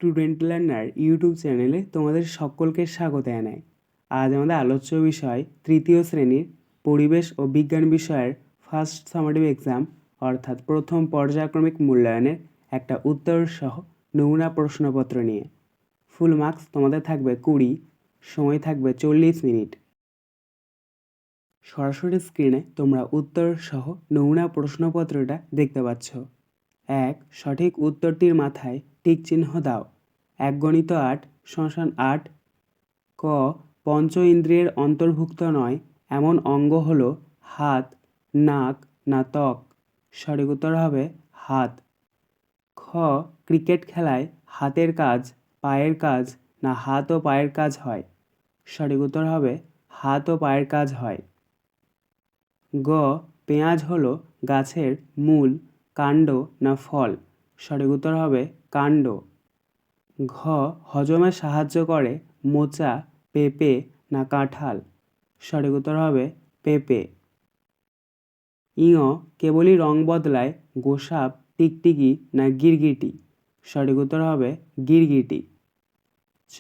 Student learner YouTube চ্যানেলে তোমাদের সকলকে স্বাগত জানাই। আজ আমাদের আলোচ্য বিষয় তৃতীয় শ্রেণীর পরিবেশ ও বিজ্ঞান বিষয়ের ফার্স্ট সামারিভ এক্সাম অর্থাৎ প্রথম পর্যায়ক্রমিক মূল্যায়নের একটা উত্তর সহ নমুনা প্রশ্নপত্র নিয়ে। ফুল মার্কস তোমাদের থাকবে 20, সময় থাকবে 40 মিনিট। সরাসরি স্ক্রিনে তোমরা উত্তর সহ নমুনা প্রশ্নপত্রটা দেখতে পাচ্ছ। 1. সঠিক উত্তরটির মাথায় টিক চিহ্ন দাও। 1 × 8 = 8। ক. পঞ্চ ইন্দ্রিয়ের অন্তর্ভুক্ত নয় এমন অঙ্গ হলো হাত, নাক না ত্বক। সঠিক উত্তর হবে হাত। খ. ক্রিকেট খেলায় হাতের কাজ, পায়ের কাজ না হাত ও পায়ের কাজ হয়। সঠিক উত্তর হবে হাত ও পায়ের কাজ হয়। গ. পেঁয়াজ হলো গাছের মূল, কাণ্ড না ফল। সঠিক উত্তর হবে কাণ্ড। ঘ. হজমে সাহায্য করে মোচা, পেঁপে না কাঁঠাল। সঠিক উত্তর হবে পেঁপে। ঞ. কেবলই রং বদলায় গোসাপ, টিকটিকি না গিরগিটি। সঠিক উত্তর হবে গিরগিটি। চ.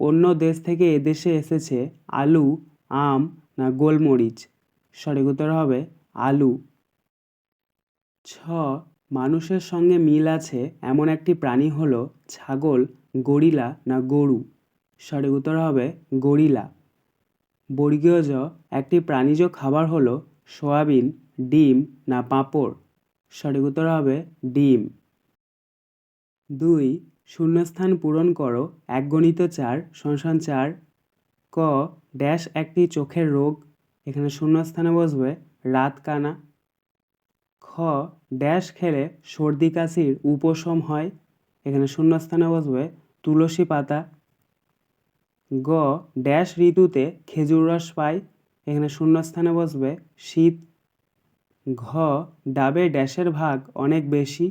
অন্য দেশ থেকে এদেশে এসেছে আলু, আম না গোলমরিচ। সঠিক উত্তর হবে আলু। ছ. মানুষের সঙ্গে মিল আছে এমন একটি প্রাণী হলো ছাগল, গরিলা না গরু। সঠিক উত্তর হবে গরিলা। বর্গীয় জ. একটি প্রাণীজ খাবার হলো সয়াবিন, ডিম না পাঁপড়। সঠিক উত্তর হবে ডিম। 2. শূন্যস্থান পূরণ করো। 1 × 4 = 4। ক. ড্যাশ একটি চোখের রোগ। এখানে শূন্যস্থানে বসবে রাতকানা। খ. ড্যাশ খেলে সর্দি কাশির উপশম হয়। এখানে শূন্যস্থানে বসবে তুলসী পাতা। গ. ড্যাশ ঋতুতে খেজুর রস পায়। এখানে শূন্যস্থানে বসবে শীত। ঘ. ডাবে ড্যাশের ভাগ অনেক বেশি।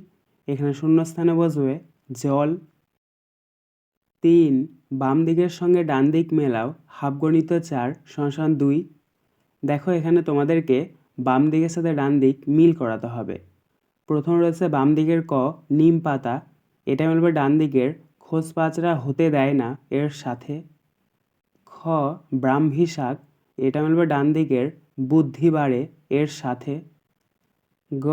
এখানে শূন্যস্থানে বসবে জল। 3. বাম দিকের সঙ্গে ডান দিক মেলাও। 1/2 × 4 = 2। দেখো এখানে তোমাদেরকে বাম দিকের সাথে ডান দিক মিল করাতে হবে। প্রথম রয়েছে বাম দিকের ক নিম পাতা, এটা মিলবে ডান দিকের খোস পাচড়া হতে দেয় না এর সাথে। খ. ব্রাহ্মী শাক, এটা মিলবে ডান দিকের বুদ্ধি বাড়ে এর সাথে। গ.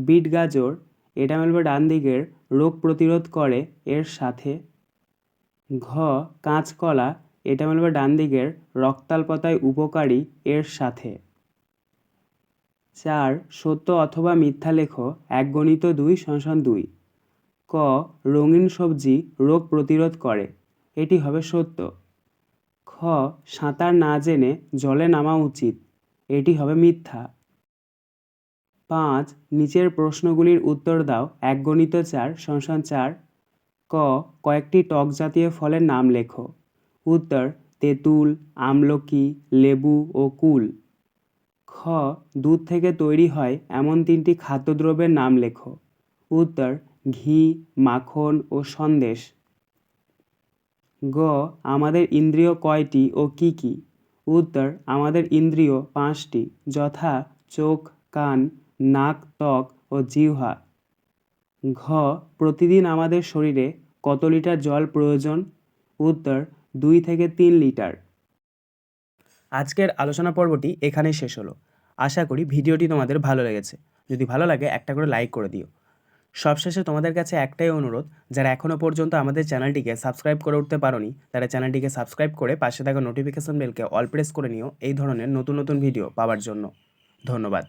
বিট গাজর, এটা মিলবে ডান দিকের রোগ প্রতিরোধ করে এর সাথে। ঘ. কাঁচকলা, এটা মিলবে ডান দিকের রক্তাল্পতায় উপকারী এর সাথে। 4. সত্য অথবা মিথ্যা লেখো। 1 × 2 = 2। ক. রঙিন সবজি রোগ প্রতিরোধ করে, এটি হবে সত্য। খ. সাঁতার না জেনে জলে নামা উচিত, এটি হবে মিথ্যা। 5. নিচের প্রশ্নগুলির উত্তর দাও। 1 × 4 = 4। ক. কয়েকটি টক জাতীয় ফলের নাম লেখো। উত্তর: তেঁতুল, আমলকি, লেবু ও কুল। খ. দুধ থেকে তৈরি হয় এমন 3টি খাদ্যদ্রব্যের নাম লেখো। উত্তর: ঘি, মাখন ও সন্দেশ। গ. আমাদের ইন্দ্রিয় কয়টি ও কি কি? উত্তর: আমাদের ইন্দ্রিয় 5টি, যথা চোখ, কান, নাক, ত্বক ও জিহ্বা। ঘ. প্রতিদিন আমাদের শরীরে কত লিটার জল প্রয়োজন? উত্তর: 2 থেকে 3 লিটার। আজকের আলোচনা পর্বটি এখানেই শেষ হলো। আশা করি ভিডিওটি তোমাদের ভালো লেগেছে। যদি ভালো লাগে একটা করে লাইক করে দিও। সবশেষে তোমাদের কাছে একটাই অনুরোধ, যারা এখনও পর্যন্ত আমাদের চ্যানেলটিকে সাবস্ক্রাইব করে উঠতে পারোনি তারা চ্যানেলটিকে সাবস্ক্রাইব করে পাশে থাকা নোটিফিকেশন বেলকে অল প্রেস করে নিও এই ধরনের নতুন নতুন ভিডিও পাওয়ার জন্য। ধন্যবাদ।